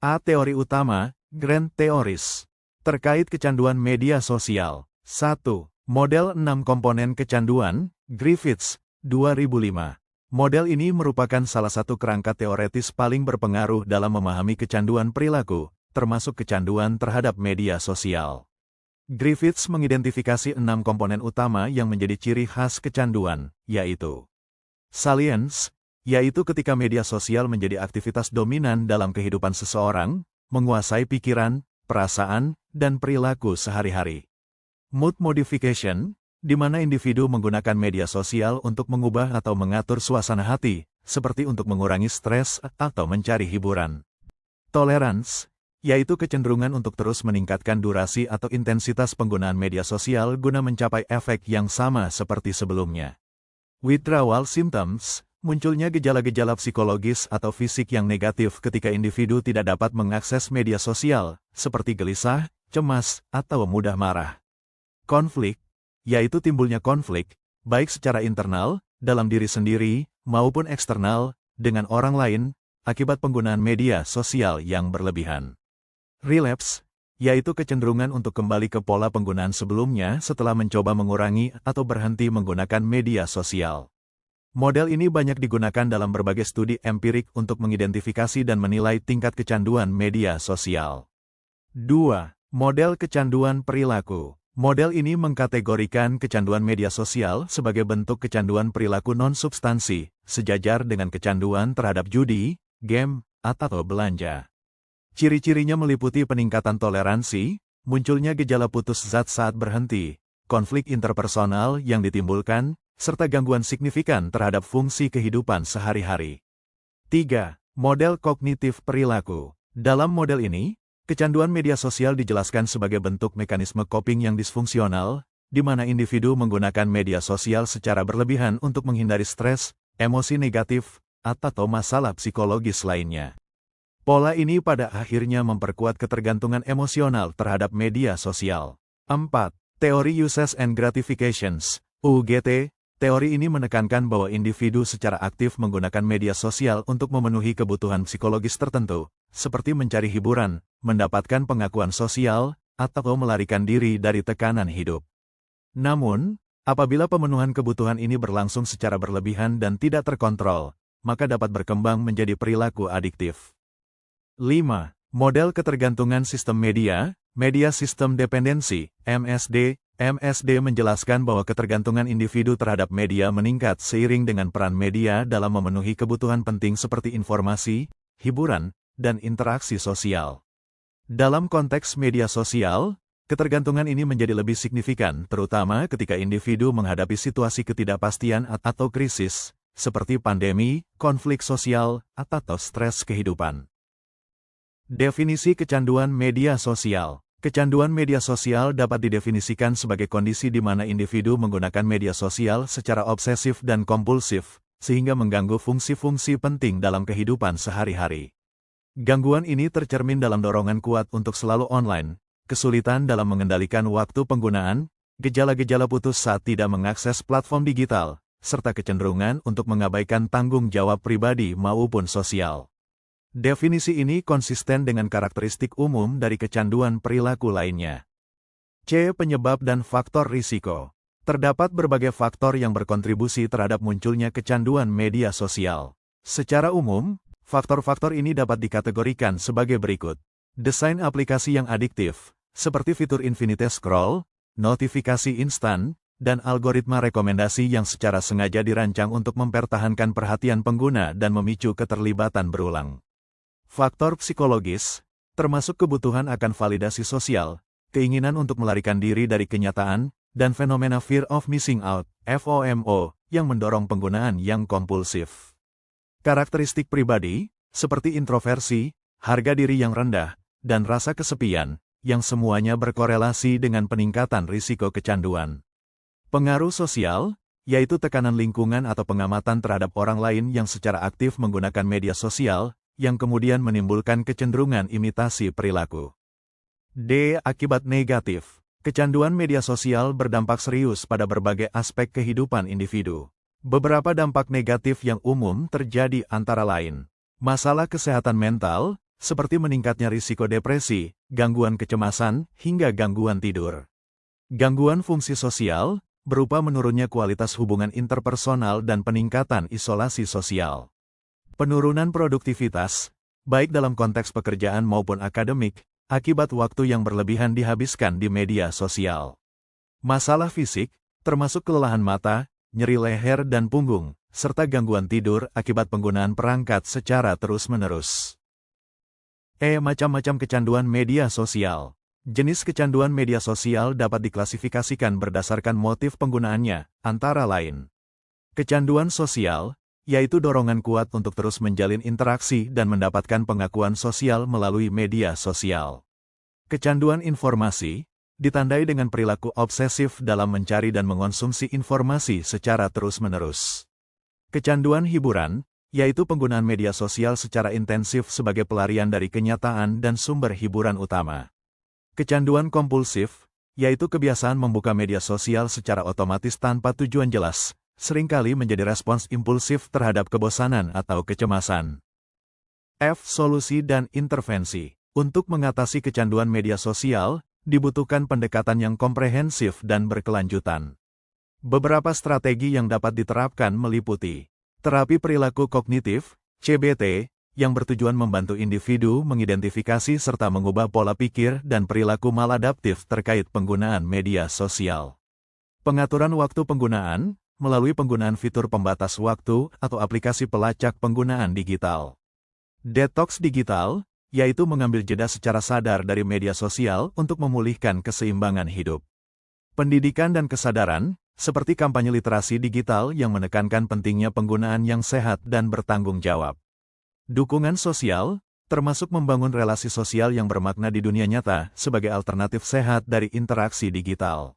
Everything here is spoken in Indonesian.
A. Teori utama, Grand Theories. Terkait kecanduan media sosial. 1. Model 6 komponen kecanduan, Griffiths, 2005. Model ini merupakan salah satu kerangka teoretis paling berpengaruh dalam memahami kecanduan perilaku, termasuk kecanduan terhadap media sosial. Griffiths mengidentifikasi 6 komponen utama yang menjadi ciri khas kecanduan, yaitu salience, yaitu ketika media sosial menjadi aktivitas dominan dalam kehidupan seseorang, menguasai pikiran, perasaan, dan perilaku sehari-hari. Mood modification, di mana individu menggunakan media sosial untuk mengubah atau mengatur suasana hati, seperti untuk mengurangi stres atau mencari hiburan. Tolerance, yaitu kecenderungan untuk terus meningkatkan durasi atau intensitas penggunaan media sosial guna mencapai efek yang sama seperti sebelumnya. Withdrawal symptoms, munculnya gejala-gejala psikologis atau fisik yang negatif ketika individu tidak dapat mengakses media sosial, seperti gelisah, cemas, atau mudah marah. Konflik, yaitu timbulnya konflik, baik secara internal, dalam diri sendiri, maupun eksternal, dengan orang lain, akibat penggunaan media sosial yang berlebihan. Relapse, yaitu kecenderungan untuk kembali ke pola penggunaan sebelumnya setelah mencoba mengurangi atau berhenti menggunakan media sosial. Model ini banyak digunakan dalam berbagai studi empirik untuk mengidentifikasi dan menilai tingkat kecanduan media sosial. 2. Model kecanduan perilaku. Model ini mengkategorikan kecanduan media sosial sebagai bentuk kecanduan perilaku non-substansi, sejajar dengan kecanduan terhadap judi, game, atau belanja. Ciri-cirinya meliputi peningkatan toleransi, munculnya gejala putus zat saat berhenti, konflik interpersonal yang ditimbulkan, serta gangguan signifikan terhadap fungsi kehidupan sehari-hari. 3. Model kognitif perilaku. Dalam model ini, kecanduan media sosial dijelaskan sebagai bentuk mekanisme coping yang disfungsional, di mana individu menggunakan media sosial secara berlebihan untuk menghindari stres, emosi negatif, atau masalah psikologis lainnya. Pola ini pada akhirnya memperkuat ketergantungan emosional terhadap media sosial. 4. Teori Uses and Gratifications, UGT. Teori ini menekankan bahwa individu secara aktif menggunakan media sosial untuk memenuhi kebutuhan psikologis tertentu, seperti mencari hiburan, mendapatkan pengakuan sosial, atau melarikan diri dari tekanan hidup. Namun, apabila pemenuhan kebutuhan ini berlangsung secara berlebihan dan tidak terkontrol, maka dapat berkembang menjadi perilaku adiktif. 5. Model ketergantungan sistem media, Media System Dependency, MSD. MSD menjelaskan bahwa ketergantungan individu terhadap media meningkat seiring dengan peran media dalam memenuhi kebutuhan penting seperti informasi, hiburan, dan interaksi sosial. Dalam konteks media sosial, ketergantungan ini menjadi lebih signifikan, terutama ketika individu menghadapi situasi ketidakpastian atau krisis, seperti pandemi, konflik sosial, atau stres kehidupan. Definisi kecanduan media sosial. Kecanduan media sosial dapat didefinisikan sebagai kondisi di mana individu menggunakan media sosial secara obsesif dan kompulsif, sehingga mengganggu fungsi-fungsi penting dalam kehidupan sehari-hari. Gangguan ini tercermin dalam dorongan kuat untuk selalu online, kesulitan dalam mengendalikan waktu penggunaan, gejala-gejala putus saat tidak mengakses platform digital, serta kecenderungan untuk mengabaikan tanggung jawab pribadi maupun sosial. Definisi ini konsisten dengan karakteristik umum dari kecanduan perilaku lainnya. C. Penyebab dan faktor risiko. Terdapat berbagai faktor yang berkontribusi terhadap munculnya kecanduan media sosial. Secara umum, faktor-faktor ini dapat dikategorikan sebagai berikut. Desain aplikasi yang adiktif, seperti fitur infinite scroll, notifikasi instan, dan algoritma rekomendasi yang secara sengaja dirancang untuk mempertahankan perhatian pengguna dan memicu keterlibatan berulang. Faktor psikologis, termasuk kebutuhan akan validasi sosial, keinginan untuk melarikan diri dari kenyataan, dan fenomena fear of missing out, FOMO, yang mendorong penggunaan yang kompulsif. Karakteristik pribadi, seperti introversi, harga diri yang rendah, dan rasa kesepian, yang semuanya berkorelasi dengan peningkatan risiko kecanduan. Pengaruh sosial, yaitu tekanan lingkungan atau pengamatan terhadap orang lain yang secara aktif menggunakan media sosial, yang kemudian menimbulkan kecenderungan imitasi perilaku. D. Akibat negatif. Kecanduan media sosial berdampak serius pada berbagai aspek kehidupan individu. Beberapa dampak negatif yang umum terjadi antara lain masalah kesehatan mental, seperti meningkatnya risiko depresi, gangguan kecemasan, hingga gangguan tidur. Gangguan fungsi sosial, berupa menurunnya kualitas hubungan interpersonal dan peningkatan isolasi sosial. Penurunan produktivitas, baik dalam konteks pekerjaan maupun akademik, akibat waktu yang berlebihan dihabiskan di media sosial. Masalah fisik, termasuk kelelahan mata, nyeri leher dan punggung, serta gangguan tidur akibat penggunaan perangkat secara terus-menerus. Macam-macam kecanduan media sosial. Jenis kecanduan media sosial dapat diklasifikasikan berdasarkan motif penggunaannya, antara lain. Kecanduan sosial, yaitu dorongan kuat untuk terus menjalin interaksi dan mendapatkan pengakuan sosial melalui media sosial. Kecanduan informasi, ditandai dengan perilaku obsesif dalam mencari dan mengonsumsi informasi secara terus-menerus. Kecanduan hiburan, yaitu penggunaan media sosial secara intensif sebagai pelarian dari kenyataan dan sumber hiburan utama. Kecanduan kompulsif, yaitu kebiasaan membuka media sosial secara otomatis tanpa tujuan jelas, seringkali menjadi respons impulsif terhadap kebosanan atau kecemasan. Solusi dan intervensi. Untuk mengatasi kecanduan media sosial, dibutuhkan pendekatan yang komprehensif dan berkelanjutan. Beberapa strategi yang dapat diterapkan meliputi terapi perilaku kognitif, CBT, yang bertujuan membantu individu mengidentifikasi serta mengubah pola pikir dan perilaku maladaptif terkait penggunaan media sosial. Pengaturan waktu penggunaan, melalui penggunaan fitur pembatas waktu atau aplikasi pelacak penggunaan digital. Detox digital, yaitu mengambil jeda secara sadar dari media sosial untuk memulihkan keseimbangan hidup. Pendidikan dan kesadaran, seperti kampanye literasi digital yang menekankan pentingnya penggunaan yang sehat dan bertanggung jawab. Dukungan sosial, termasuk membangun relasi sosial yang bermakna di dunia nyata sebagai alternatif sehat dari interaksi digital.